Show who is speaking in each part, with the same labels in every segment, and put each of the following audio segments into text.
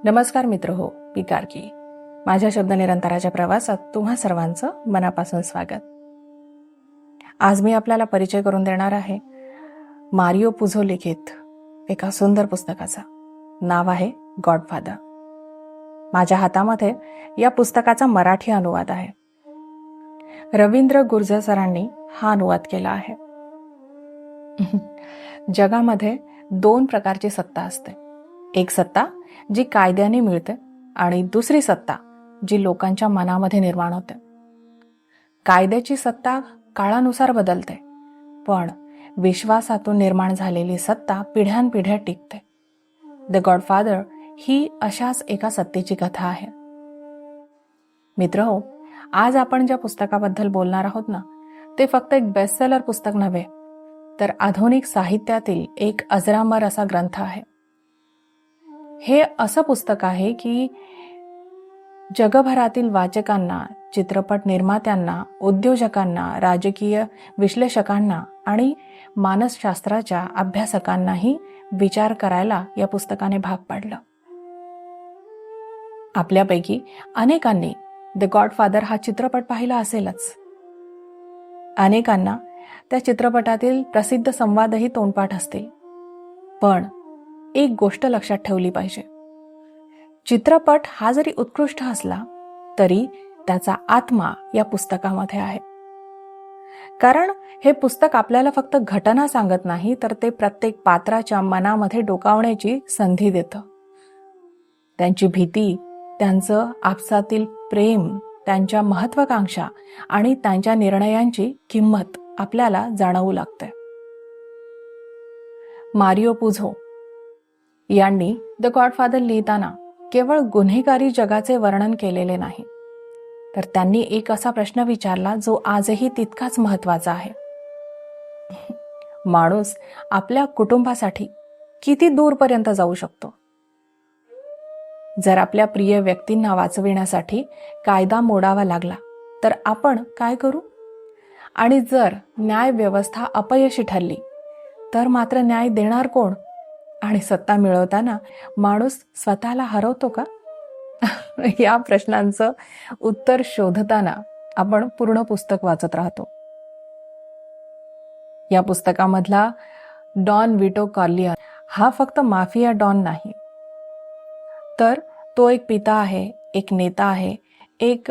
Speaker 1: नमस्कार मित्र हो, मी कार्की. माझ्या शब्द निरंतराच्या प्रवासात तुम्हा सर्वांचं मनापासून स्वागत. आज मी आपल्याला परिचय करून देणार आहे मारिओ पुझो लिखित एका सुंदर पुस्तकाचा. नाव आहे गॉडफादर. माझ्या हातामध्ये या पुस्तकाचा मराठी अनुवाद आहे. रवींद्र गुर्जर सरांनी हा अनुवाद केला आहे. जगामध्ये दोन प्रकारची सत्ता असते. एक सत्ता जी कायद्याने मिळते आणि दुसरी सत्ता जी लोकांच्या मनामध्ये निर्माण होते. कायद्याची सत्ता काळानुसार बदलते, पण विश्वासातून निर्माण झालेली सत्ता पिढ्यानपिढ्या टिकते. द गॉडफादर ही अशाच एका सत्तेची कथा आहे. मित्रहो, आज आपण ज्या पुस्तकाबद्दल बोलणार आहोत ना, ते फक्त एक बेस्टसेलर पुस्तक नव्हे, तर आधुनिक साहित्यातील एक अजरामर असा ग्रंथ आहे. हे असं पुस्तक आहे की जगभरातील वाचकांना, चित्रपट निर्मात्यांना, उद्योजकांना, राजकीय विश्लेषकांना आणि मानसशास्त्राच्या अभ्यासकांनाही विचार करायला या पुस्तकाने भाग पाडलं. आपल्यापैकी अनेकांनी द गॉडफादर हा चित्रपट पाहिला असेलच. अनेकांना त्या चित्रपटातील प्रसिद्ध संवादही तोंडपाठ असतील. पण एक गोष्ट लक्षात ठेवली पाहिजे. चित्रपट हा जरी उत्कृष्ट असला तरी त्याचा आत्मा या पुस्तकामध्ये आहे. कारण हे पुस्तक आपल्याला फक्त घटना सांगत नाही, तर ते प्रत्येक पात्राच्या मनामध्ये डोकावण्याची संधी देतं. त्यांची भीती, त्यांचं आपसातील प्रेम, त्यांच्या महत्वाकांक्षा आणि त्यांच्या निर्णयांची किंमत आपल्याला जाणवू लागते. मारिओ पुझो यांनी द गॉडफादर लिहिताना केवळ गुन्हेगारी जगाचे वर्णन केलेले नाही, तर त्यांनी एक असा प्रश्न विचारला जो आजही तितकाच महत्वाचा आहे. माणूस आपल्या कुटुंबासाठी किती दूरपर्यंत जाऊ शकतो? जर आपल्या प्रिय व्यक्तींना वाचविण्यासाठी कायदा मोडावा लागला तर आपण काय करू? आणि जर न्याय व्यवस्था अपयशी ठरली तर मात्र न्याय देणार कोण? आणि सत्ता मिळवताना माणूस स्वतःला हरवतो का? या प्रश्नांचं उत्तर शोधताना आपण पूर्ण पुस्तक वाचत राहतो. या पुस्तकामधला डॉन विटो कॉर्लिओन हा फक्त माफिया डॉन नाही, तर तो एक पिता आहे, एक नेता आहे, एक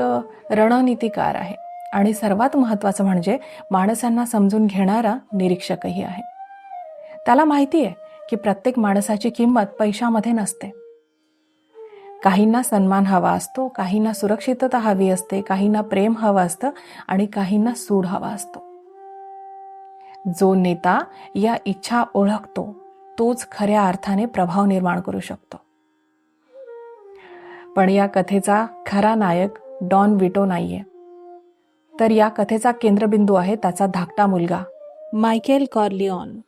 Speaker 1: रणनीतिकार आहे आणि सर्वात महत्त्वाचं म्हणजे माणसांना समजून घेणारा निरीक्षकही आहे. त्याला माहिती आहे की प्रत्येक माणसाची किंमत पैशामध्ये नसते. काहींना सन्मान हवा असतो, काहींना सुरक्षितता हवी असते, काहींना प्रेम हवं असतं आणि काहींना सूड हवा असतो. जो नेता या इच्छा ओळखतो तोच खऱ्या अर्थाने प्रभाव निर्माण करू शकतो. पण या कथेचा खरा नायक डॉन विटो नाहीये, तर या कथेचा केंद्रबिंदू आहे त्याचा धाकटा मुलगा मायकेल कॉर्लिओन.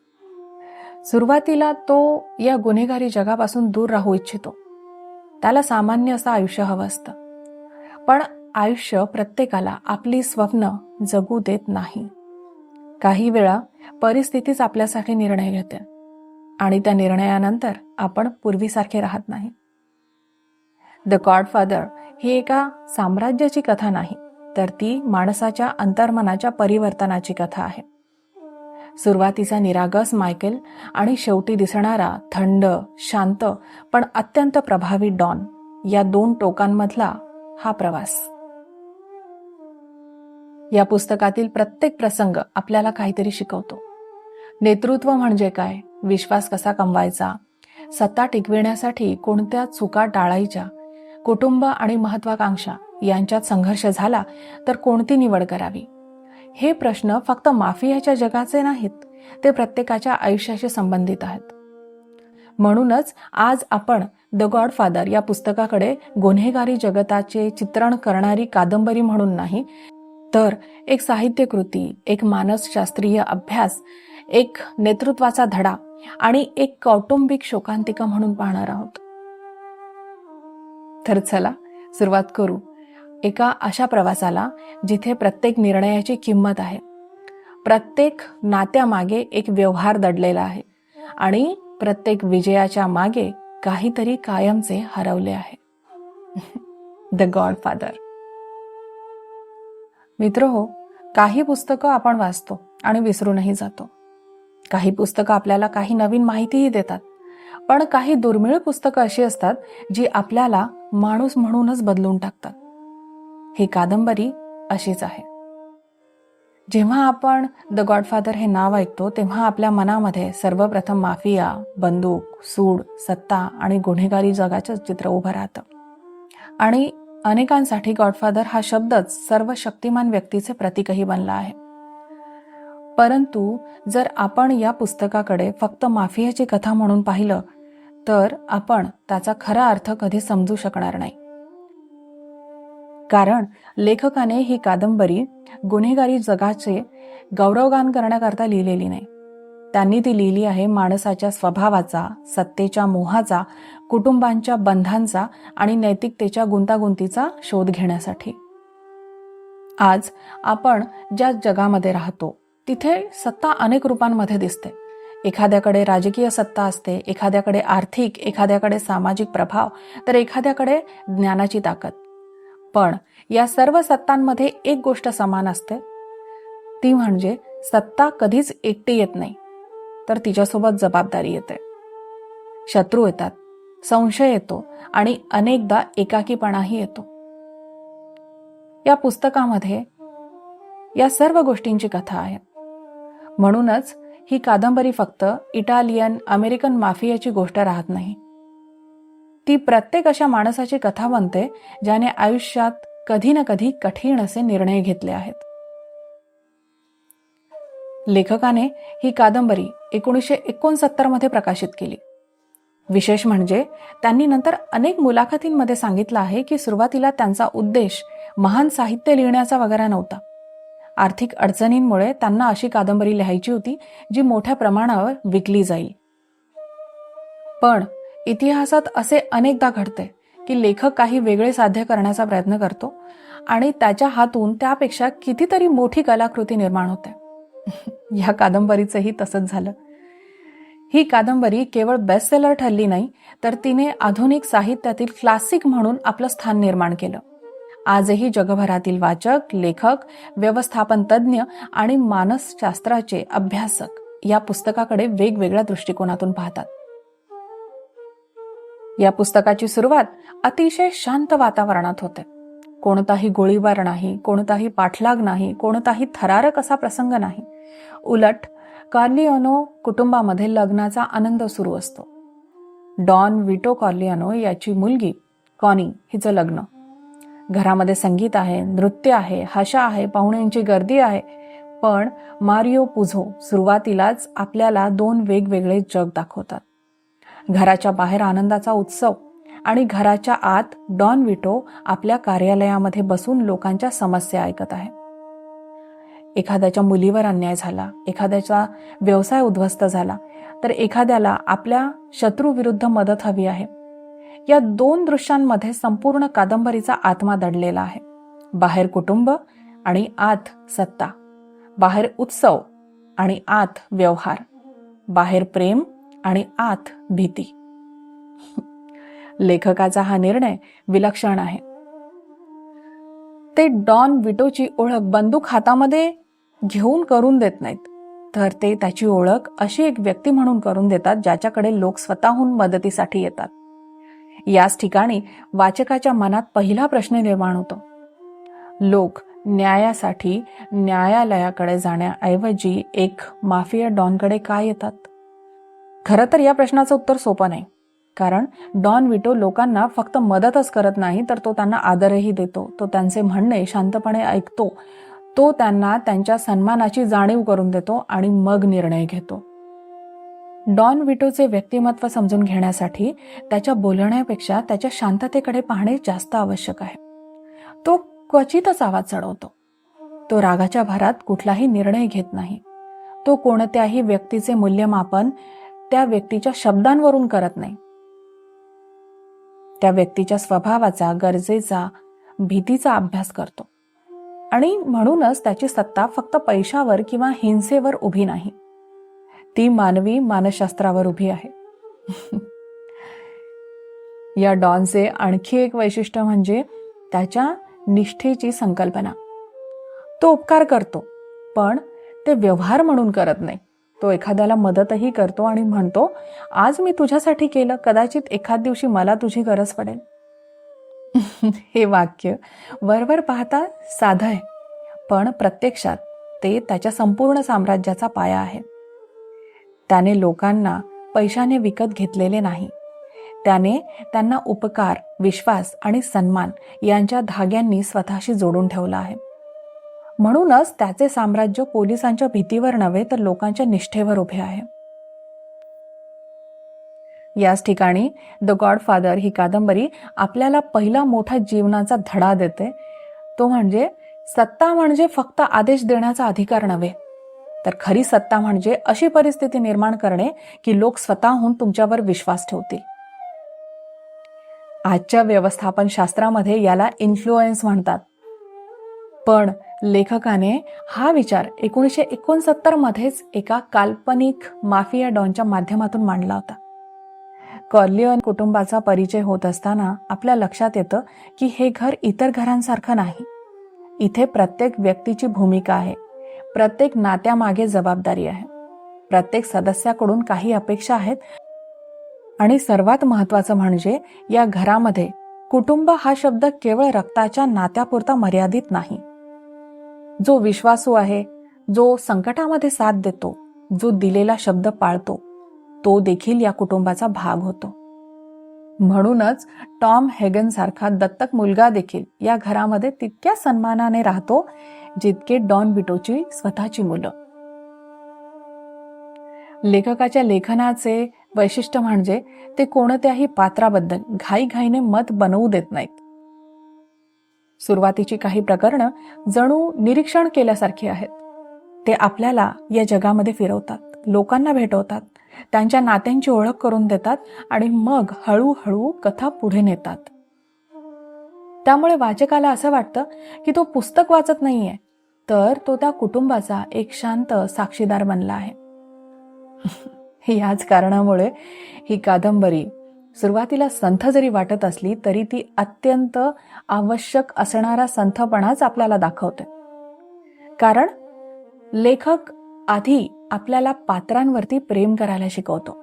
Speaker 1: सुरुवातीला तो या गुन्हेगारी जगापासून दूर राहू इच्छितो. त्याला सामान्य असं आयुष्य हवं असतं. पण आयुष्य प्रत्येकाला आपली स्वप्न जगू देत नाही. काही वेळा परिस्थितीच आपल्यासाठी निर्णय घेते आणि त्या निर्णयानंतर आपण पूर्वीसारखे राहत नाही. द गॉडफादर ही एका साम्राज्याची कथा नाही, तर ती माणसाच्या अंतर्मनाच्या परिवर्तनाची कथा आहे. सुरुवातीचा निरागस मायकेल आणि शेवटी दिसणारा थंड, शांत पण अत्यंत प्रभावी डॉन, या दोन टोकांमधला हा प्रवास. या पुस्तकातील प्रत्येक प्रसंग आपल्याला काहीतरी शिकवतो. नेतृत्व म्हणजे काय, विश्वास कसा कमवायचा, सत्ता टिकविण्यासाठी कोणत्या चुका टाळायच्या, कुटुंब आणि महत्वाकांक्षा यांच्यात संघर्ष झाला तर कोणती निवड करावी. हे प्रश्न फक्त माफियाच्या जगाचे नाहीत, ते प्रत्येकाच्या आयुष्याशी संबंधित आहेत. म्हणूनच आज आपण द गॉडफादर या पुस्तकाकडे गुन्हेगारी जगताचे चित्रण करणारी कादंबरी म्हणून नाही, तर एक साहित्यकृती, एक मानसशास्त्रीय अभ्यास, एक नेतृत्वाचा धडा आणि एक कौटुंबिक शोकांतिका म्हणून पाहणार आहोत. तर चला सुरुवात करू एका अशा प्रवासाला जिथे प्रत्येक निर्णयाची किंमत आहे, प्रत्येक नात्यामागे एक व्यवहार दडलेला आहे आणि प्रत्येक विजयाच्या मागे काहीतरी कायमचे हरवले आहे. The godfather. मित्रहो, काही पुस्तकं आपण वाचतो आणि विसरूनही जातो. काही पुस्तकं आपल्याला काही नवीन माहितीही देतात, पण काही दुर्मिळ पुस्तकं अशी असतात जी आपल्याला माणूस म्हणूनच बदलून टाकतात. ही कादंबरी अशीच आहे. जेव्हा आपण द गॉडफादर हे नाव ऐकतो तेव्हा आपल्या मनामध्ये सर्वप्रथम माफिया, बंदूक, सूड, सत्ता आणि गुन्हेगारी जगाचं चित्र उभं राहतं. आणि अनेकांसाठी गॉडफादर हा शब्दच सर्व शक्तिमान व्यक्तीचे प्रतीकही बनला आहे. परंतु जर आपण या पुस्तकाकडे फक्त माफियाची कथा म्हणून पाहिलं तर आपण त्याचा खरा अर्थ कधी समजू शकणार नाही. कारण लेखकाने ही कादंबरी गुन्हेगारी जगाचे गौरवगान करण्याकरता लिहिलेली नाही. त्यांनी ती लिहिली आहे माणसाच्या स्वभावाचा, सत्तेच्या मोहाचा, कुटुंबांच्या बंधांचा आणि नैतिकतेच्या गुंतागुंतीचा शोध घेण्यासाठी. आज आपण ज्या जगामध्ये राहतो तिथे सत्ता अनेक रूपांमध्ये दिसते. एखाद्याकडे राजकीय सत्ता असते, एखाद्याकडे आर्थिक, एखाद्याकडे सामाजिक प्रभाव, तर एखाद्याकडे ज्ञानाची ताकद. पण या सर्व सत्तांमध्ये एक गोष्ट समान असते, ती म्हणजे सत्ता कधीच एकटी येत नाही, तर तिच्यासोबत जबाबदारी येते. शत्रू येतात, संशय येतो आणि अनेकदा एकाकीपणाही येतो. या पुस्तकामध्ये या सर्व गोष्टींची कथा आहे. म्हणूनच ही कादंबरी फक्त इटालियन, अमेरिकन माफियाची गोष्ट राहत नाही. ती प्रत्येक अशा माणसाची कथा बनते ज्याने आयुष्यात कधी ना कधी कठीण असे निर्णय घेतले आहेत. लेखकाने ही कादंबरी 1969 मध्ये प्रकाशित केली. विशेष म्हणजे त्यांनी नंतर अनेक मुलाखतींमध्ये सांगितलं आहे की सुरुवातीला त्यांचा उद्देश महान साहित्य लिहिण्याचा वगैरे नव्हता. आर्थिक अडचणींमुळे त्यांना अशी कादंबरी लिहायची होती जी मोठ्या प्रमाणावर विकली जाईल. पण इतिहासात असे अनेकदा घडते की लेखक काही वेगळे साध्य करण्याचा प्रयत्न करतो आणि त्याच्या हातून त्यापेक्षा कितीतरी मोठी कलाकृती निर्माण होते. या कादंबरीचंही तसंच झालं. ही कादंबरी केवळ बेस्टसेलर ठरली नाही, तर तिने आधुनिक साहित्यातील क्लासिक म्हणून आपलं स्थान निर्माण केलं. आजही जगभरातील वाचक, लेखक, व्यवस्थापन तज्ज्ञ आणि मानसशास्त्राचे अभ्यासक या पुस्तकाकडे वेगवेगळ्या दृष्टिकोनातून पाहतात. या पुस्तकाची सुरुवात अतिशय शांत वातावरणात होते. कोणताही गोळीबार नाही, कोणताही पाठलाग नाही, कोणताही थरारक असा प्रसंग नाही. उलट कॉर्लिओनो कुटुंबामध्ये लग्नाचा आनंद सुरू असतो. डॉन विटो कॉर्लिओनो याची मुलगी कॉनी हिचं लग्न. घरामध्ये संगीत आहे, नृत्य आहे, हशा आहे, पाहुण्यांची गर्दी आहे. पण मारिओ पुझो सुरुवातीलाच आपल्याला दोन वेगवेगळे जग दाखवतात. घराच्या बाहेर आनंदाचा उत्सव आणि घराच्या आत डॉन विटो आपल्या कार्यालयामध्ये बसून लोकांच्या समस्या ऐकत आहे. एखाद्याच्या मुलीवर अन्याय झाला, एखाद्याचा व्यवसाय उद्ध्वस्त झाला, तर एखाद्याला आपल्या शत्रूविरुद्ध मदत हवी आहे. या दोन दृश्यांमध्ये संपूर्ण कादंबरीचा आत्मा दडलेला आहे. बाहेर कुटुंब आणि आत सत्ता, बाहेर उत्सव आणि आत व्यवहार, बाहेर प्रेम आणि आत भीती. लेखकाचा हा निर्णय विलक्षण आहे. ते डॉन विटोची ओळख बंदूक हातामध्ये घेऊन करून देत नाहीत, तर ते त्याची ओळख अशी एक व्यक्ती म्हणून करून देतात ज्याच्याकडे लोक स्वतःहून मदतीसाठी येतात. याच ठिकाणी वाचकाच्या मनात पहिला प्रश्न निर्माण होतो. लोक न्यायासाठी न्यायालयाकडे जाण्याऐवजी एक माफिया डॉनकडे का येतात? खरं तर या प्रश्नाचं उत्तर सोपं नाही. कारण डॉन विटो लोकांना फक्त मदतच करत नाही, तर तो त्यांना आदरही देतो. तो त्यांचे म्हणणे शांतपणे ऐकतो. तो त्यांना त्यांच्या सन्मानाची जाणीव करून देतो आणि मग निर्णय घेतो. डॉन विटोचे व्यक्तिमत्व समजून घेण्यासाठी त्याच्या बोलण्यापेक्षा त्याच्या शांततेकडे पाहणे जास्त आवश्यक आहे. तो क्वचितच आवाज चढवतो. तो रागाच्या भरात कुठलाही निर्णय घेत नाही. तो कोणत्याही व्यक्तीचे मूल्यमापन त्या व्यक्तीच्या शब्दांवरून करत नाही. त्या व्यक्तीच्या स्वभावाचा, गरजेचा, भीतीचा अभ्यास करतो. आणि म्हणूनच त्याची सत्ता फक्त पैशावर किंवा हिंसेवर उभी नाही, ती मानवी मानसशास्त्रावर उभी आहे. या डॉनचे आणखी एक वैशिष्ट्य म्हणजे त्याच्या निष्ठेची संकल्पना. तो उपकार करतो, पण ते व्यवहार म्हणून करत नाही. तो एखाद्याला मदतही करतो आणि म्हणतो, आज मी तुझ्यासाठी केलं, कदाचित एखाद दिवशी मला तुझी गरज पडेल. हे वाक्य वरवर पाहता साधं आहे, पण प्रत्यक्षात ते त्याच्या संपूर्ण साम्राज्याचा पाया आहे. त्याने लोकांना पैशाने विकत घेतलेले नाही. त्याने त्यांना उपकार, विश्वास आणि सन्मान यांच्या धाग्यांनी स्वतःशी जोडून ठेवलं आहे. म्हणूनच त्याचे साम्राज्य पोलिसांच्या भीतीवर नव्हे तर लोकांच्या निष्ठेवर उभे आहे. याच ठिकाणी द गॉडफादर ही कादंबरी आपल्याला पहिला मोठा जीवनाचा धडा देते. तो म्हणजे सत्ता म्हणजे फक्त आदेश देण्याचा अधिकार नव्हे, तर खरी सत्ता म्हणजे अशी परिस्थिती निर्माण करणे की लोक स्वतःहून तुमच्यावर विश्वास ठेवतील. आजच्या व्यवस्थापन शास्त्रामध्ये याला इन्फ्लुएन्स म्हणतात. पण लेखकाने हा विचार 1969 मध्येच एका काल्पनिक माफिया डॉनच्या माध्यमातून मांडला होता. कॉर्लिओन कुटुंबाचा परिचय होत असताना आपल्या लक्षात येतं की हे घर इतर घरांसारखं नाही. इथे प्रत्येक व्यक्तीची भूमिका आहे, प्रत्येक नात्यामागे जबाबदारी आहे, प्रत्येक सदस्याकडून काही अपेक्षा आहेत आणि सर्वात महत्त्वाचं म्हणजे या घरामध्ये कुटुंब हा शब्द केवळ रक्ताच्या नात्यापुरता मर्यादित नाही. जो विश्वासू आहे, जो संकटामध्ये साथ देतो, जो दिलेला शब्द पाळतो, तो देखील या कुटुंबाचा भाग होतो. म्हणूनच टॉम हेगन सारखा दत्तक मुलगा देखील या घरामध्ये तितक्या सन्मानाने राहतो जितके डॉन विटोची स्वतःची मुलं. लेखकाच्या लेखनाचे वैशिष्ट्य म्हणजे ते कोणत्याही पात्राबद्दल घाईघाईने मत बनवू देत नाहीत. सुरुवातीची काही प्रकरणं जणू निरीक्षण केल्यासारखी आहेत. ते आपल्याला या जगामध्ये फिरवतात, लोकांना भेटवतात, त्यांच्या नात्यांची ओळख करून देतात आणि मग हळूहळू कथा पुढे नेतात. त्यामुळे वाचकाला असं वाटतं की तो पुस्तक वाचत नाहीये, तर तो त्या कुटुंबाचा एक शांत साक्षीदार बनला आहे. याच कारणामुळे ही कादंबरी सुरुवातीला संथ जरी वाटत असली तरी ती अत्यंत आवश्यक असणारा संथपणाच आपल्याला दाखवते. कारण लेखक आधी आपल्याला पात्रांवरती प्रेम करायला शिकवतो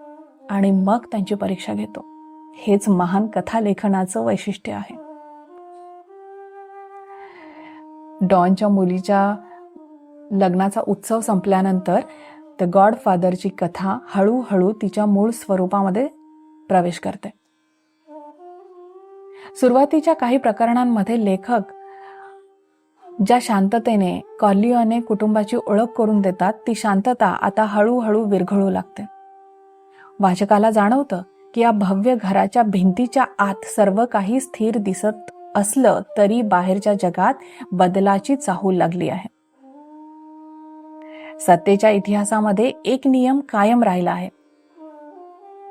Speaker 1: आणि मग त्यांची परीक्षा घेतो. हेच महान कथा लेखनाचं वैशिष्ट्य आहे. डॉनच्या मुलीच्या लग्नाचा उत्सव संपल्यानंतर द गॉडफादरची कथा हळूहळू तिच्या मूळ स्वरूपामध्ये प्रवेश करते. सुरुवातीच्या काही प्रकरणांमध्ये लेखक ज्या शांततेने कॉर्लिओने कुटुंबाची ओळख करून देतात, ती शांतता आता हळूहळू विरघळू लागते. वाचकाला जाणवतं की या भव्य घराच्या भिंतीच्या आत सर्व काही स्थिर दिसत असलं तरी बाहेरच्या जगात बदलाची चाहूल लागली आहे. सत्तेच्या इतिहासामध्ये एक नियम कायम राहिला आहे.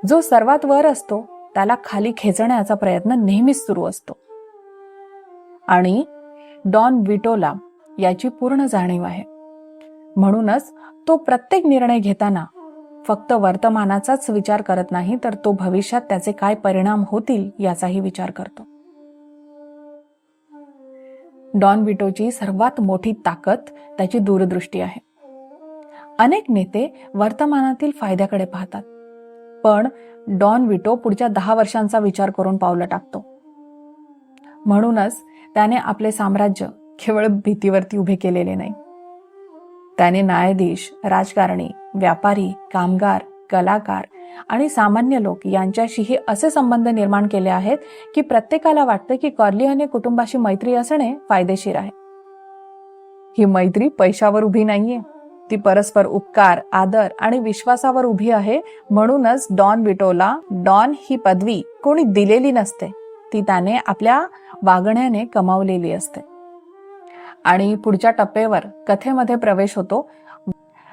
Speaker 1: जो सर्वात वर असतो त्याला खाली खेचण्याचा प्रयत्न नेहमीच सुरू असतो. आणि डॉन विटोला याची पूर्ण जाणीव आहे. म्हणूनच तो प्रत्येक निर्णय घेताना फक्त वर्तमानाचाच विचार करत नाही, तर तो भविष्यात त्याचे काय परिणाम होतील याचाही विचार करतो. डॉन विटोची सर्वात मोठी ताकद त्याची दूरदृष्टी आहे. अनेक नेते वर्तमानातील फायद्याकडे पाहतात, पण डॉन विटो पुढच्या 10 वर्षांचा विचार करून पावलं टाकतो. म्हणूनच त्याने आपले साम्राज्य केवळ भीतीवरती उभे केलेले नाही. त्याने न्यायाधीश, राजकारणी, व्यापारी, कामगार, कलाकार आणि सामान्य लोक यांच्याशीही असे संबंध निर्माण केले आहेत की प्रत्येकाला वाटतं की कॉर्लिओने कुटुंबाशी मैत्री असणे फायदेशीर आहे. ही मैत्री पैशावर उभी नाहीये, ती परस्पर उपकार, आदर आणि विश्वासावर उभी आहे. म्हणूनच डॉन विटोला डॉन ही पदवी कोणी दिलेली नसते, ती त्याने आपल्या वागण्याने कमावलेली असते. आणि पुढच्या टप्प्यावर कथेमध्ये प्रवेश होतो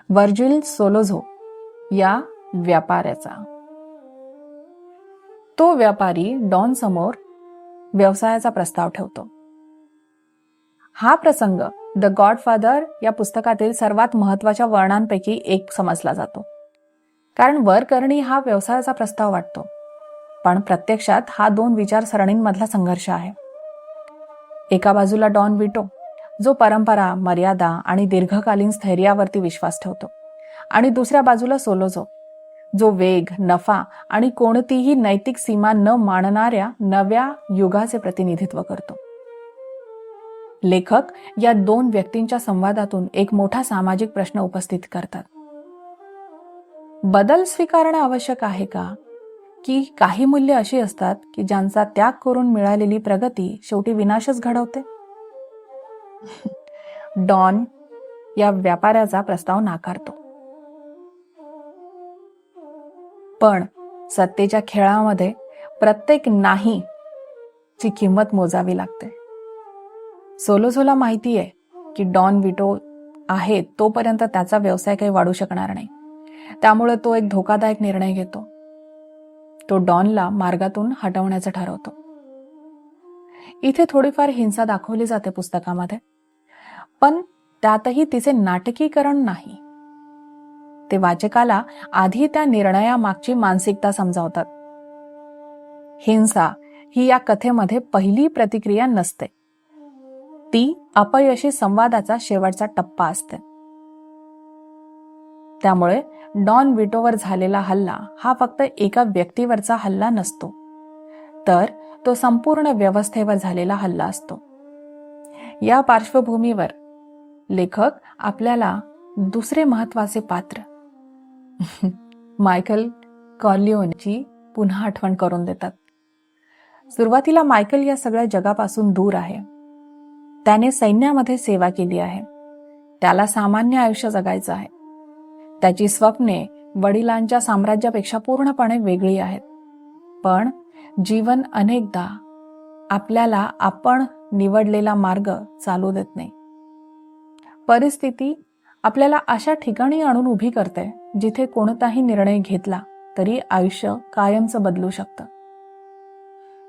Speaker 1: वर्जिल सोलोझो या व्यापाऱ्याचा. तो व्यापारी डॉन समोर व्यवसायाचा प्रस्ताव ठेवतो. हा प्रसंग द गॉडफादर या पुस्तकातील सर्वात महत्वाच्या वर्णांपैकी एक समजला जातो. कारण वरकरणी हा व्यवसायाचा प्रस्ताव वाटतो. पण प्रत्यक्षात हा दोन विचारसरणींमधला संघर्ष आहे. एका बाजूला डॉन विटो, जो परंपरा, मर्यादा आणि दीर्घकालीन स्थैर्यावरती विश्वास ठेवतो, आणि दुसऱ्या बाजूला सोलोझो, जो वेग, नफा आणि कोणतीही नैतिक सीमा न मानणाऱ्या नव्या युगाचे प्रतिनिधित्व करतो. लेखक या दोन व्यक्तींच्या संवादातून एक मोठा सामाजिक प्रश्न उपस्थित करतात. बदल स्वीकारणं आवश्यक आहे का? की काही मूल्य अशी असतात की ज्यांचा त्याग करून मिळालेली प्रगती शेवटी विनाशच घडवते? डॉन या व्यापाऱ्याचा प्रस्ताव नाकारतो, पण सत्तेच्या खेळामध्ये प्रत्येक नाही ची किंमत मोजावी लागते. सोलोझोला माहिती आहे की डॉन विटो आहे तोपर्यंत त्याचा व्यवसाय काही वाढू शकणार नाही. त्यामुळे तो एक धोकादायक निर्णय घेतो. तो डॉनला मार्गातून हटवण्याचं ठरवतो. इथे थोडीफार हिंसा दाखवली जाते पुस्तकामध्ये, पण त्यातही तिचे नाटकीकरण नाही. ते वाचकाला आधी त्या निर्णयामागची मानसिकता समजावतात. हिंसा ही या कथेमध्ये पहिली प्रतिक्रिया नसते, ती अपयशी संवादाचा शेवटचा टप्पा असते. त्यामुळे डॉन विटोवर झालेला हल्ला हा फक्त एका व्यक्तीवरचा हल्ला नसतो, तर तो संपूर्ण व्यवस्थेवर झालेला हल्ला असतो. या पार्श्वभूमीवर लेखक आपल्याला दुसरे महत्वाचे पात्र मायकेल कॉर्लिओनेची पुन्हा आठवण करून देतात. सुरुवातीला मायकेल या सगळ्या जगापासून दूर आहे. त्याने सैन्यामध्ये सेवा केली आहे. त्याला सामान्य आयुष्य जगायचं आहे. त्याची स्वप्ने वडिलांच्या साम्राज्यापेक्षा पूर्णपणे वेगळी आहेत. पण जीवन अनेकदा आपल्याला आपण निवडलेला मार्ग चालू देत नाही. परिस्थिती आपल्याला अशा ठिकाणी आणून उभी करते जिथे कोणताही निर्णय घेतला तरी आयुष्य कायमचं बदलू शकतं.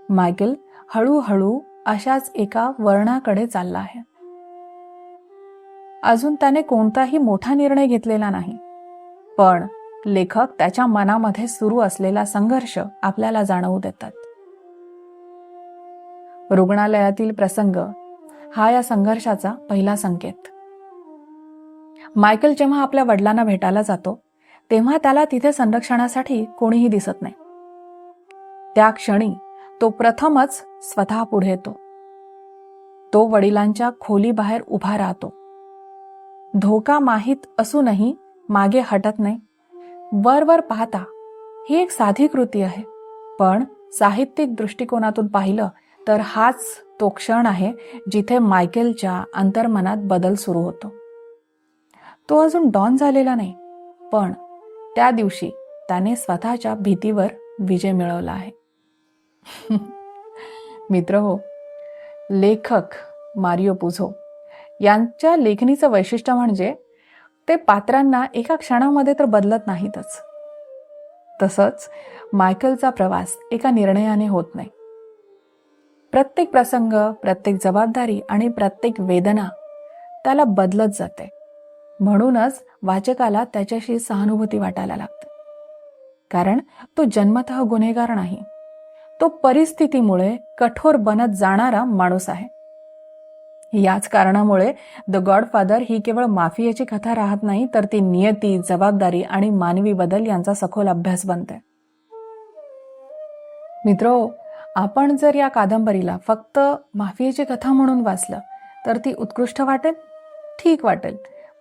Speaker 1: मायकेल हळूहळू अशाच एका वळणाकडे चालला आहे. अजून त्याने कोणताही मोठा निर्णय घेतलेला नाही, पण लेखक त्याच्या मनामध्ये सुरू असलेला संघर्ष आपल्याला जाणवू देतात. रुग्णालयातील प्रसंग हा या संघर्षाचा पहिला संकेत. मायकेल जेव्हा आपल्या वडिलांना भेटायला जातो तेव्हा त्याला तिथे संरक्षणासाठी कोणीही दिसत नाही. त्या क्षणी तो प्रथमच स्वतः पुढे येतो. तो वडिलांच्या खोलीबाहेर उभा राहतो. धोका माहीत असूनही मागे हटत नाही. वरवर पाहता ही एक साधी कृती आहे, पण साहित्यिक दृष्टिकोनातून पाहिलं तर हाच तो क्षण आहे जिथे मायकेलच्या अंतर्मनात बदल सुरू होतो. तो अजून डॉन झालेला नाही, पण त्या दिवशी त्याने स्वतःच्या भीतीवर विजय मिळवला आहे. मित्रहो, लेखक मारिओ पुझो यांच्या लेखणीचं वैशिष्ट्य म्हणजे ते पात्रांना एका क्षणामध्ये तर बदलत नाहीतच. तसंच मायकेलचा प्रवास एका निर्णयाने होत नाही. प्रत्येक प्रसंग, प्रत्येक जबाबदारी आणि प्रत्येक वेदना त्याला बदलत जाते. म्हणूनच वाचकाला त्याच्याशी सहानुभूती वाटायला लागते. कारण तो जन्मतः गुन्हेगार नाही, तो परिस्थितीमुळे कठोर बनत जाणारा माणूस आहे. याच कारणामुळे द गॉडफादर ही केवळ माफियाची कथा राहत नाही, तर ती नियती, जबाबदारी आणि मानवी बदल यांचा सखोल अभ्यास बनते. मित्रो, आपण जर या कादंबरीला फक्त माफियाची कथा म्हणून वाचलं तर ती उत्कृष्ट वाटेल, ठीक वाटेल.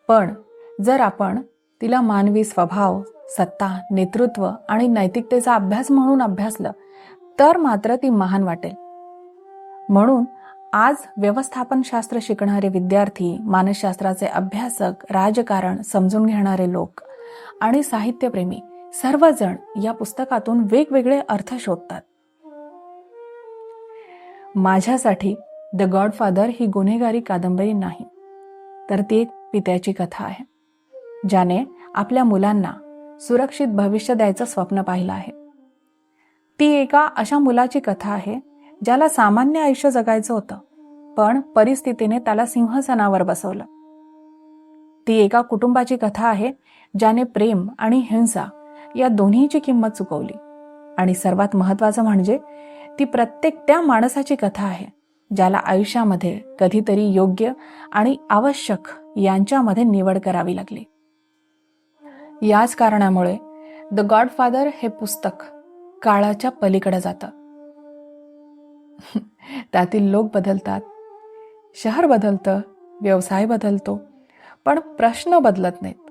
Speaker 1: पण जर आपण तिला मानवी स्वभाव, सत्ता, नेतृत्व आणि नैतिकतेचा अभ्यास म्हणून अभ्यासलं तर मात्र ती महान वाटेल. म्हणून आज व्यवस्थापन शास्त्र शिकणारे विद्यार्थी, मानसशास्त्राचे अभ्यासक, राजकारण समजून घेणारे लोक आणि साहित्यप्रेमी सर्वजण या पुस्तकातून वेगवेगळे अर्थ शोधतात. माझ्यासाठी द गॉडफादर ही गुन्हेगारी कादंबरी नाही, तर ती एक पित्याची कथा आहे, ज्याने आपल्या मुलांना सुरक्षित भविष्य द्यायचं स्वप्न पाहिलं आहे. ती एका अशा मुलाची कथा आहे ज्याला सामान्य आयुष्य जगायचं होतं, पण परिस्थितीने त्याला सिंहासनावर बसवलं. ती एका कुटुंबाची कथा आहे ज्याने प्रेम आणि हिंसा या दोन्हीची किंमत चुकवली, आणि सर्वात महत्त्वाचं म्हणजे ती प्रत्येक त्या माणसाची कथा आहे ज्याला आयुष्यामध्ये कधीतरी योग्य आणि आवश्यक यांच्यामध्ये निवड करावी लागली. याच कारणामुळे द गॉडफादर हे पुस्तक काळाच्या पलीकडे जातं. त्यातील लोक बदलतात, शहर बदलतं, व्यवसाय बदलतो, पण प्रश्न बदलत नाहीत.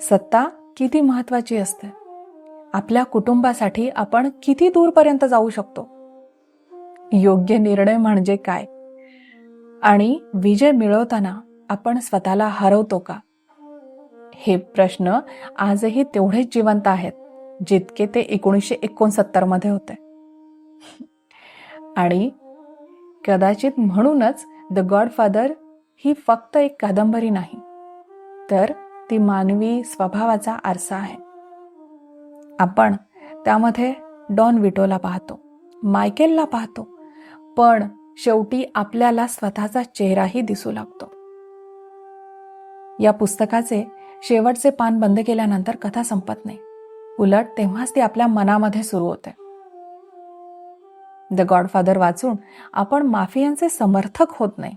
Speaker 1: सत्ता किती महत्वाची असते, आपल्या कुटुंबासाठी आपण किती दूरपर्यंत जाऊ शकतो, योग्य निर्णय म्हणजे काय, आणि विजय मिळवताना आपण स्वतःला हरवतो का, हे प्रश्न आजही तेवढेच जिवंत आहेत जितके ते 1969 मध्ये होते. आणि कदाचित म्हणूनच द गॉडफादर ही फक्त एक कादंबरी नाही, तर ती मानवी स्वभावाचा आरसा आहे. आपण त्यामध्ये डॉन विटोला पाहतो, मायकेलला पाहतो, पण शेवटी आपल्याला स्वतःचा चेहराही दिसू लागतो. या पुस्तकाचे शेवटचे पान बंद केल्यानंतर कथा संपत नाही, उलट तेव्हाच ती आपल्या मनामध्ये सुरू होते. द गॉडफादर वाचून आपण माफियांचे समर्थक होत नाही,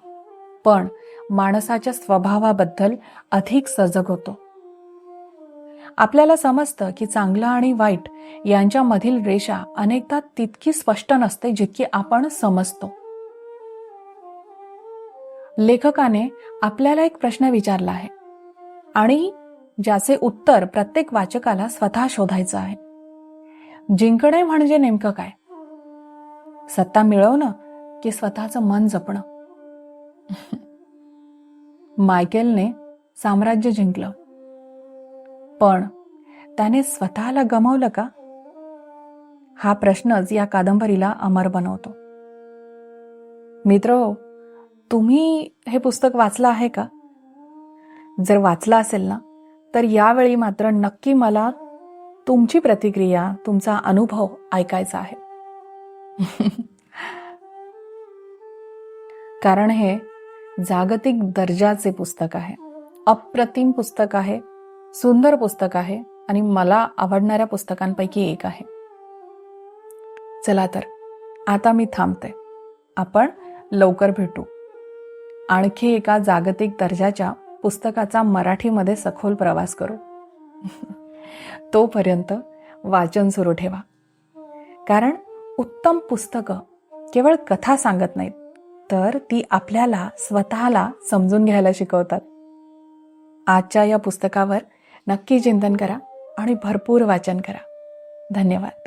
Speaker 1: पण माणसाच्या स्वभावाबद्दल अधिक सजग होतो. आपल्याला समजतं की चांगलं आणि वाईट यांच्यामधील रेषा अनेकदा तितकी स्पष्ट नसते जितकी आपण समजतो. लेखकाने आपल्याला एक प्रश्न विचारला आहे आणि ज्याचे उत्तर प्रत्येक वाचकाला स्वतः शोधायचं आहे. जिंकणे म्हणजे नेमकं काय? सत्ता मिळवणं की स्वतःचं मन जपणं? मायकेलने साम्राज्य जिंकलं, पण त्याने स्वतःला गमावलं का? हा प्रश्नच या कादंबरीला अमर बनवतो. मित्र, तुम्ही हे पुस्तक वाचलं आहे का? जर वाचलं असेल ना, तर यावेळी मात्र नक्की मला तुमची प्रतिक्रिया, तुमचा अनुभव ऐकायचा आहे. कारण हे जागतिक दर्जाचे पुस्तक आहे, अप्रतिम पुस्तक आहे, सुंदर पुस्तक आहे आणि मला आवडणाऱ्या पुस्तकांपैकी एक आहे. चला तर आता मी थांबते. आपण लवकर भेटू. आणखी एका जागतिक दर्जाच्या पुस्तकाचा मराठीमध्ये सखोल प्रवास करू. तोपर्यंत वाचन सुरू ठेवा, कारण उत्तम पुस्तकं केवळ कथा सांगत नाहीत, तर ती आपल्याला स्वतःला समजून घ्यायला शिकवतात. आजच्या या पुस्तकावर नक्की चिंतन करा आणि भरपूर वाचन करा. धन्यवाद.